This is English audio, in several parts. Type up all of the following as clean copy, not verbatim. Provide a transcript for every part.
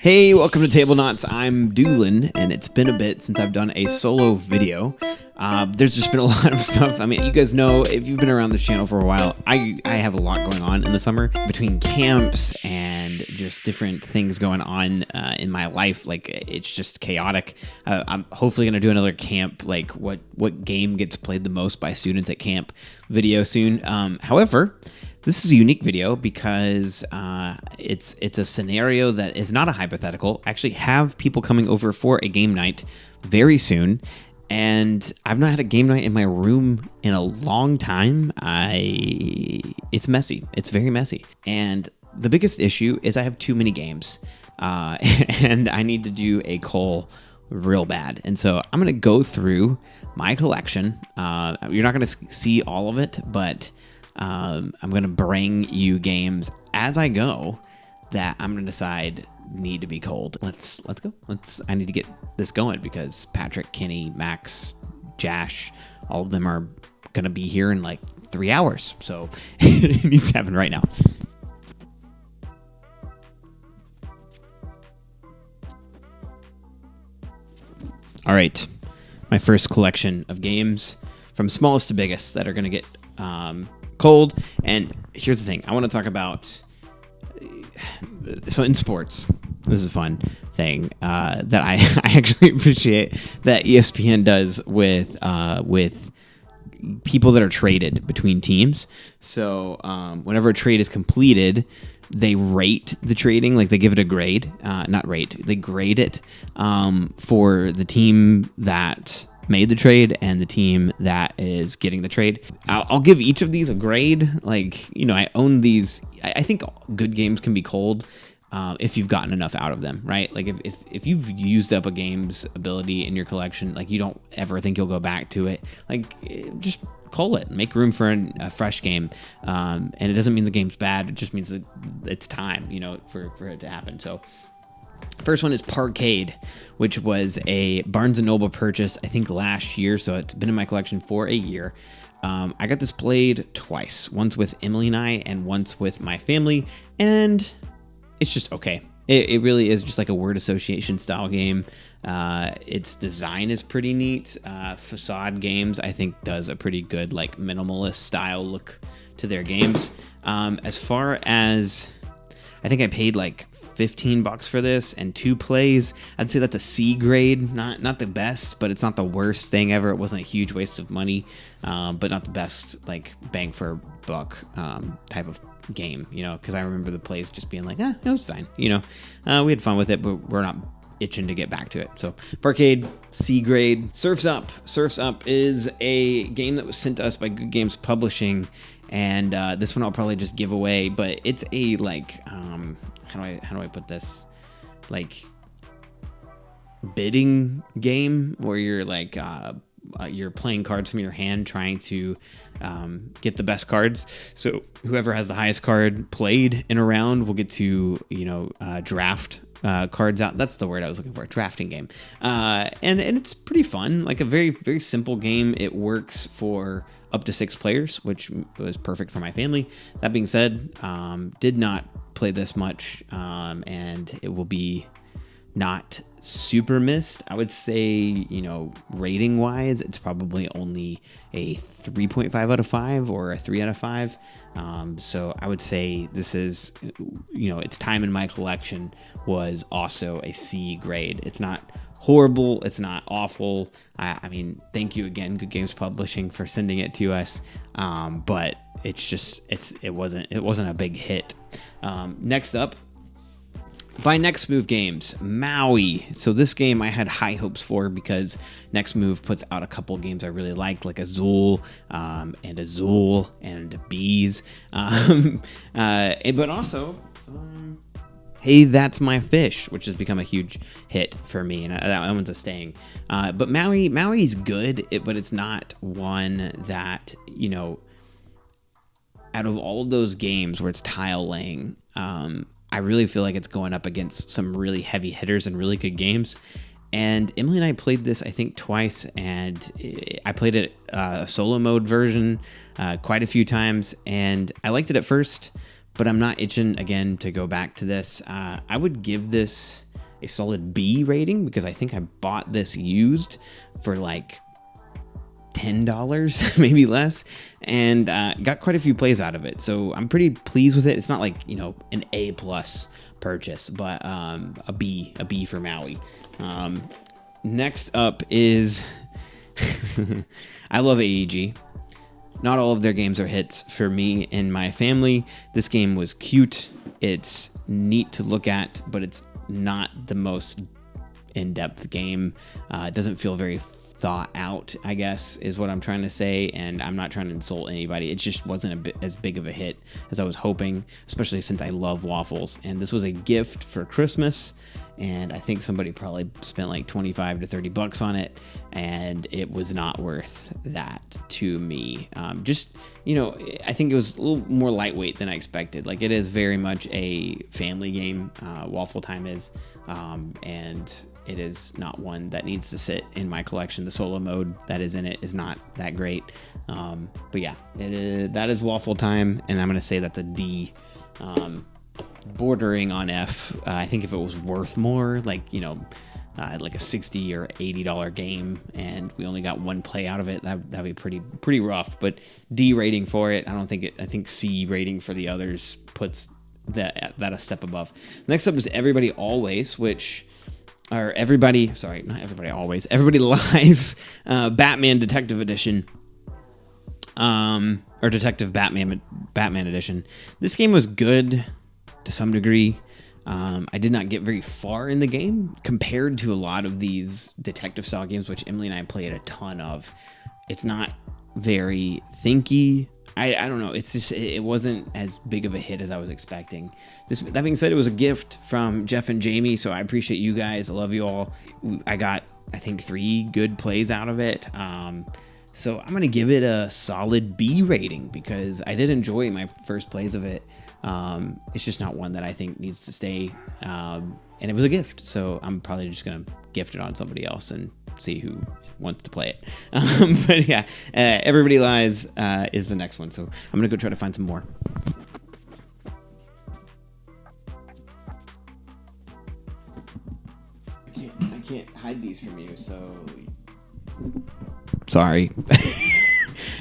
Hey, welcome to Tablenauts. I'm Doolin, and it's been a bit since I've done a solo video. There's just been a lot of stuff. I mean, you guys know, if you've been around this channel for a while, I have a lot going on in the summer between camps and just different things going on in my life. Like, it's just chaotic. I'm hopefully going to do another camp, like what game gets played the most by students at camp video soon. However, this is a unique video because it's a scenario that is not a hypothetical. I actually have people coming over for a game night very soon, and I've not had a game night in my room in a long time. It's messy. It's very messy. And the biggest issue is I have too many games, and I need to do a cull real bad. And so I'm going to go through my collection. You're not going to see all of it, but I'm going to bring you games as I go that I'm going to decide need to be culled. Let's go. I need to get this going because Patrick, Kenny, Max, Jash, all of them are going to be here in like 3 hours. So it needs to happen right now. All right. My first collection of games from smallest to biggest that are going to get cold. And here's the thing, I want to talk about, so in sports, this is a fun thing that I actually appreciate that ESPN does with people that are traded between teams. So whenever a trade is completed, they rate the trading, like they give it a grade, they grade it for the team that made the trade and the team that is getting the trade. I'll give each of these a grade. Like, you know, I own these. I think good games can be cold if you've gotten enough out of them, right? Like if you've used up a game's ability in your collection, like you don't ever think you'll go back to it, like just cull it, make room for a fresh game. And it doesn't mean the game's bad. It just means that it's time, you know, for it to happen. So first one is Parkade, which was a Barnes & Noble purchase, I think last year, so it's been in my collection for a year. I got this played twice, once with Emily and I, and once with my family, and it's just okay. It really is just like a word association style game. Its design is pretty neat. Facade Games, I think, does a pretty good like minimalist style look to their games. As far as, I think I paid like $15 for this and 2 plays. I'd say that's a C grade, not the best, but it's not the worst thing ever. It wasn't a huge waste of money, but not the best like bang for buck type of game, you know, because I remember the plays just being like, it was fine, you know. We had fun with it, but we're not itching to get back to it. So Parkade, C grade. Surf's Up is a game that was sent to us by Good Games Publishing, and this one I'll probably just give away, but it's a like how do I put this, like bidding game where you're like you're playing cards from your hand trying to get the best cards. So whoever has the highest card played in a round will get to, you know, draft cards out. That's the word I was looking for, a drafting game. And it's pretty fun, like a very, very simple game. It works for up to 6 players, which was perfect for my family. That being said, did not play this much, and it will be not super missed. I would say, you know, rating wise, it's probably only a 3.5 out of 5 or a 3 out of 5. So I would say this is, you know, its time in my collection was also a C grade. It's not horrible, it's not awful. I mean, thank you again, Good Games Publishing, for sending it to us. But it's just, it wasn't a big hit. Next up, by Next Move Games, Maui. So this game I had high hopes for because Next Move puts out a couple games I really liked, like Azul and Bees. But also, Hey, That's My Fish, which has become a huge hit for me, and that one's a staying. But Maui's good, but it's not one that, you know, out of all of those games where it's tile laying, I really feel like it's going up against some really heavy hitters and really good games. And Emily and I played this, I think, twice, and I played it a solo mode version quite a few times, and I liked it at first, but I'm not itching again to go back to this. I would give this a solid B rating because I think I bought this used for like $10, maybe less, and got quite a few plays out of it. So I'm pretty pleased with it. It's not like, you know, an A+ purchase, but a B for Maui. Next up is I love AEG. Not all of their games are hits for me and my family. This game was cute. It's neat to look at, but it's not the most in-depth game. It doesn't feel very thought out, I guess, is what I'm trying to say, and I'm not trying to insult anybody. It just wasn't as big of a hit as I was hoping, especially since I love waffles, and this was a gift for Christmas, and I think somebody probably spent like 25 to 30 bucks on it, and it was not worth that to me. Just, you know, I think it was a little more lightweight than I expected. Like, it is very much a family game, Waffle Time is, and it is not one that needs to sit in my collection. The solo mode that is in it is not that great. But yeah, that is Waffle Time, and I'm going to say that's a D, bordering on F. I think if it was worth more, like, you know, like a $60 or $80 game, and we only got one play out of it, that'd be pretty rough. But D rating for it. I think C rating for the others puts that a step above. Next up is Everybody Always, Everybody Lies, Batman Detective Edition, or Detective Batman Edition. This game was good to some degree. I did not get very far in the game compared to a lot of these detective style games, which Emily and I played a ton of. It's not very thinky. I don't know. It's just, it wasn't as big of a hit as I was expecting. That being said, it was a gift from Jeff and Jamie, so I appreciate you guys. I love you all. I got, I think, 3 good plays out of it. So I'm going to give it a solid B rating because I did enjoy my first plays of it. It's just not one that I think needs to stay. And it was a gift, so I'm probably just going to gift it on somebody else and see who wants to play it. But yeah, Everybody Lies is the next one, so I'm gonna go try to find some more. I can't hide these from you, so sorry.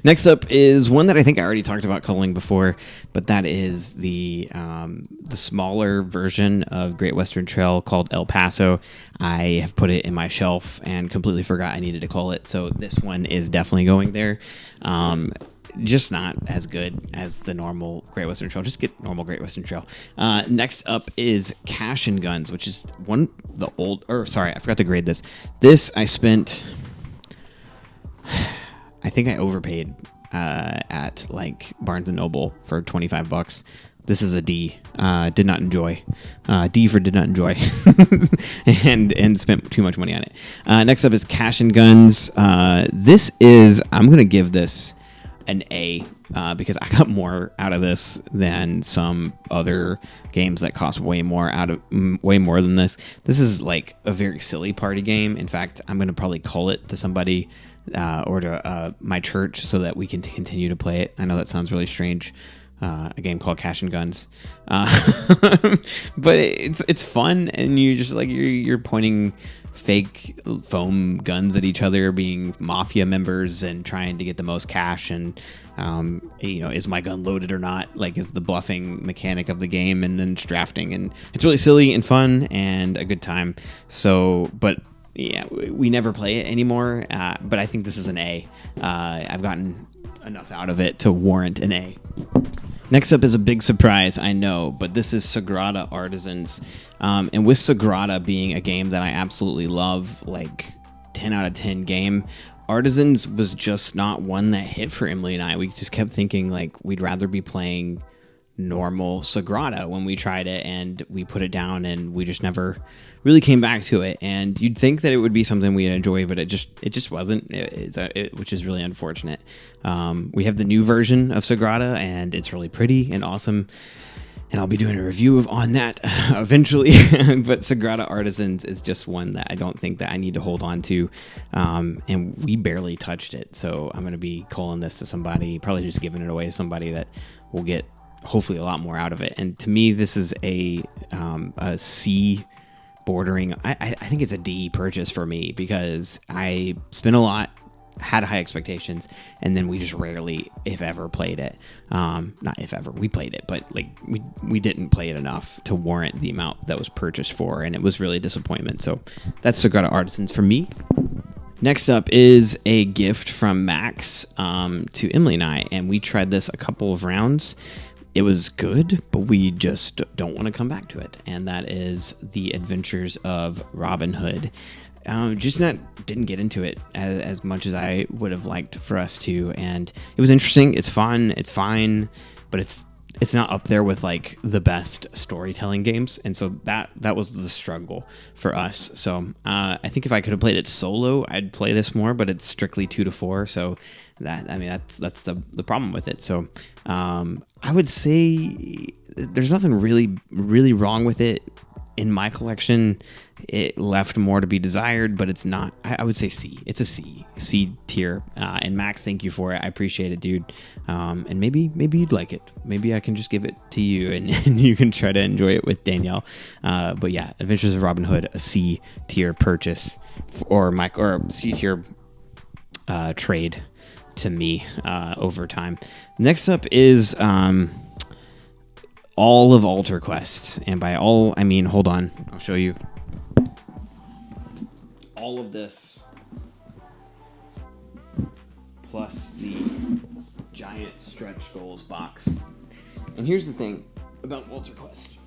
Next up is one that I think I already talked about culling before, but that is the smaller version of Great Western Trail called El Paso. I have put it in my shelf and completely forgot I needed to cull it, so this one is definitely going there. Just not as good as the normal Great Western Trail. Just get normal Great Western Trail. Next up is Cash and Guns, which is I forgot to grade this. This I spent... I think I overpaid at like Barnes & Noble for 25 bucks. This is a D. Did not enjoy. D for did not enjoy. and spent too much money on it. Next up is Cash and Guns. I'm going to give this an A because I got more out of this than some other games that cost way more than this. This is like a very silly party game. In fact, I'm going to probably call it to somebody or to my church so that we can continue to play it. I know that sounds really strange. A game called Cash and Guns, but it's fun, and you're just like you're pointing fake foam guns at each other, being mafia members, and trying to get the most cash. And is my gun loaded or not? Like, is the bluffing mechanic of the game, and then it's drafting, and it's really silly and fun and a good time. So, but. Yeah, we never play it anymore, but I think this is an A. I've gotten enough out of it to warrant an A. Next up is a big surprise, I know, but this is Sagrada Artisans. And with Sagrada being a game that I absolutely love, like 10 out of 10 game, Artisans was just not one that hit for Emily and I. We just kept thinking like we'd rather be playing normal Sagrada when we tried it, and we put it down, and we just never really came back to it. And you'd think that it would be something we'd enjoy, but it just wasn't, which is really unfortunate. We have the new version of Sagrada, and it's really pretty and awesome, and I'll be doing a review on that eventually. But Sagrada Artisans is just one that I don't think that I need to hold on to, and we barely touched it, so I'm going to be calling this to somebody, probably just giving it away to somebody that will get hopefully a lot more out of it. And to me, this is a C bordering. I think it's a D purchase for me because I spent a lot, had high expectations, and then we just rarely, if ever, played it. Not if ever, we played it, but like we didn't play it enough to warrant the amount that was purchased for, and it was really a disappointment. So that's Sagrada Artisans for me. Next up is a gift from Max to Emily and I, and we tried this a couple of rounds. It was good, but we just don't want to come back to it, and that is The Adventures of Robin Hood. Didn't get into it as much as I would have liked for us to, and it was interesting. It's fun. It's fine, but it's not up there with like the best storytelling games, and so that was the struggle for us. So I think if I could have played it solo, I'd play this more, but it's strictly 2 to 4, so that's the problem with it. So I would say there's nothing really wrong with it. In my collection, it left more to be desired, but it's not. I would say C. It's a C tier. And Max, thank you for it. I appreciate it, dude. And maybe you'd like it. Maybe I can just give it to you, and you can try to enjoy it with Danielle. But yeah, Adventures of Robin Hood, a C tier purchase, or C tier trade to me over time. Next up is all of Alter Quest, and by all I mean, hold on, I'll show you. All of this plus the giant stretch goals box. And here's the thing about Alter Quest.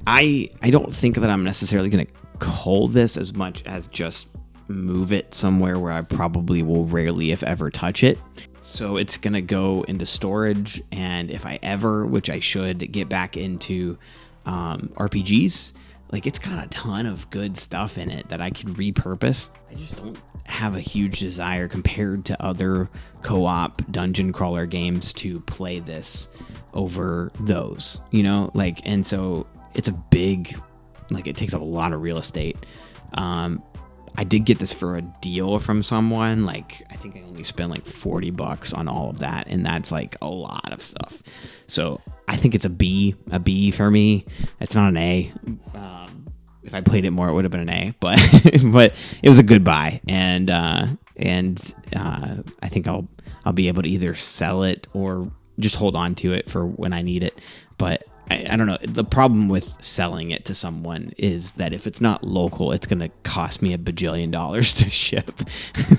I don't think that I'm necessarily going to cull this as much as just move it somewhere where I probably will rarely, if ever, touch it. So it's going to go into storage, and if I ever, which I should, get back into RPGs, like it's got a ton of good stuff in it that I could repurpose. I just don't have a huge desire compared to other co-op dungeon crawler games to play this over those, like, and so it's a big, like, it takes up a lot of real estate. I did get this for a deal from someone. Like, I think I only spent like $40 on all of that, and that's like a lot of stuff. So I think it's a B for me. It's not an A. If I played it more, it would have been an A, but but it was a good buy, and I think I'll be able to either sell it or just hold on to it for when I need it. But I don't know. The problem with selling it to someone is that if it's not local, it's going to cost me $1 bajillion to ship.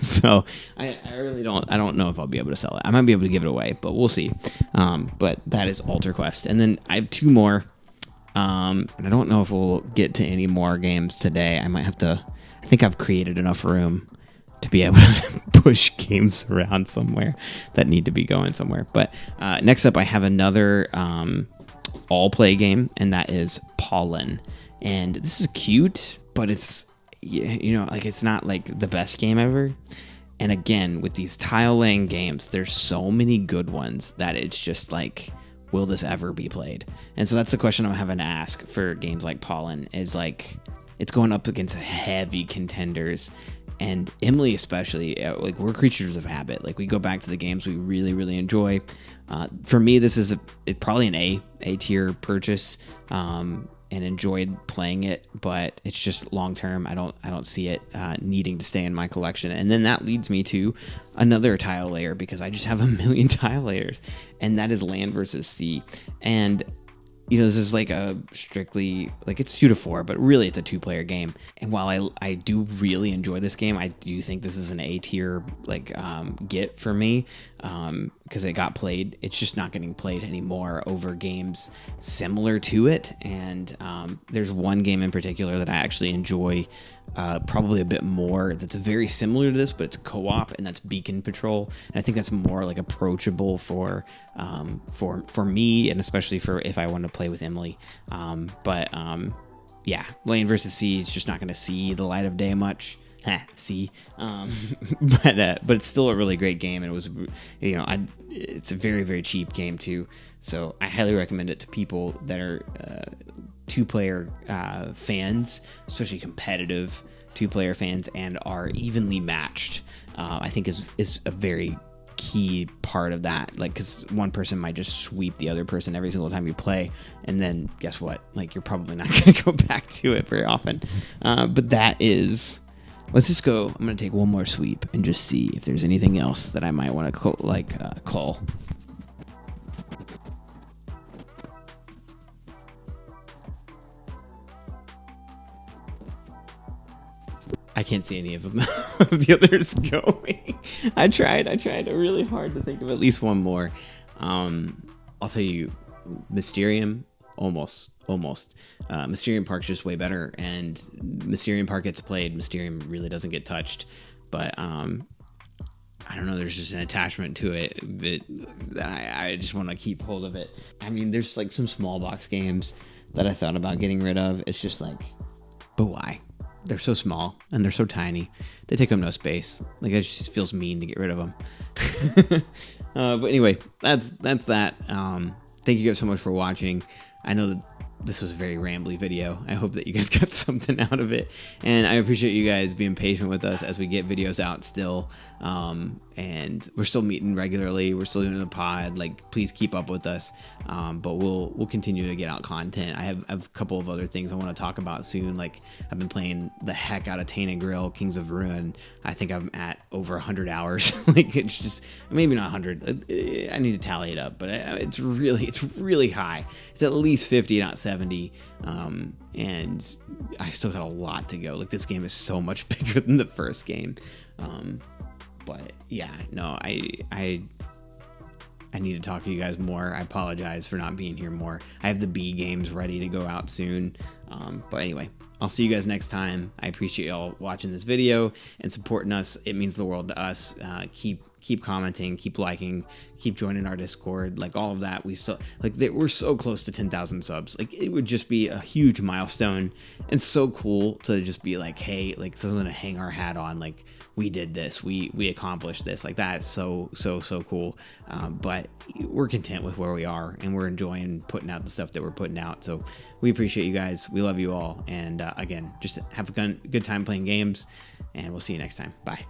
So I really don't. I don't know if I'll be able to sell it. I might be able to give it away, but we'll see. But that is Alter Quest, and then I have 2 more. And I don't know if we'll get to any more games today. I might have to. I think I've created enough room to be able to push games around somewhere that need to be going somewhere. But next up, I have another all-play game, and that is Pollen. And this is cute, but it's, like, it's not like the best game ever. And again, with these tile-laying games, there's so many good ones that it's just like, will this ever be played? And so that's the question I'm having to ask for games like Pollen, is like, it's going up against heavy contenders. And Emily especially, like, we're creatures of habit. Like, we go back to the games we really, really enjoy. For me, this is probably an A tier purchase, and enjoyed playing it, but it's just long term. I don't see it needing to stay in my collection. And then that leads me to another tile layer, because I just have a million tile layers, and that is Land versus Sea. And this is like a strictly, like, it's 2 to 4, but really it's a 2-player game. And while I do really enjoy this game, I do think this is an A tier, like, get for me, because it got played. It's just not getting played anymore over games similar to it. And there's one game in particular that I actually enjoy probably a bit more, that's very similar to this, but it's co-op, and that's Beacon Patrol. And I think that's more like approachable for me, and especially for if I want to play with Emily. Yeah, Land versus Sea is just not going to see the light of day much. See, but it's still a really great game, and it was, it's a very, very cheap game too. So I highly recommend it to people that are 2-player fans, especially competitive 2-player fans, and are evenly matched. I think is a very key part of that, like, because one person might just sweep the other person every single time you play, and then guess what, like, you're probably not going to go back to it very often. But that is, let's just go. I'm going to take one more sweep and just see if there's anything else that I might want to cull. I can't see any of them of the others going. I tried really hard to think of at least one more. I'll tell you, Mysterium, almost. Mysterium Park's just way better, and Mysterium Park gets played. Mysterium really doesn't get touched, but I don't know. There's just an attachment to it that I just want to keep hold of it. I mean, there's like some small box games that I thought about getting rid of. It's just like, but why? They're so small and they're so tiny. They take up no space. Like, it just feels mean to get rid of them. But anyway, that's that. Thank you guys so much for watching. I know that this was a very rambly video. I hope that you guys got something out of it, and I appreciate you guys being patient with us as we get videos out still. And we're still meeting regularly. We're still doing the pod. Like, please keep up with us. But we'll continue to get out content. I have a couple of other things I want to talk about soon. Like, I've been playing the heck out of Tainted Grill, Kings of Ruin. I think I'm at over 100 hours. Like, it's just, maybe not 100. I need to tally it up, but it's really high. It's at least 50, not 70. And I still got a lot to go. Like, this game is so much bigger than the first game. But yeah, no, I need to talk to you guys more. I apologize for not being here more. I have the B games ready to go out soon. But anyway, I'll see you guys next time. I appreciate y'all watching this video and supporting us. It means the world to us. Keep commenting, keep liking, keep joining our Discord, like all of that. We're so close to 10,000 subs. Like, it would just be a huge milestone and so cool to just be like, hey, like, something to hang our hat on. Like, we did this, we accomplished this. Like, that's so cool. But we're content with where we are, and we're enjoying putting out the stuff that we're putting out. So we appreciate you guys. We love you all. And again, just have a good time playing games, and we'll see you next time. Bye.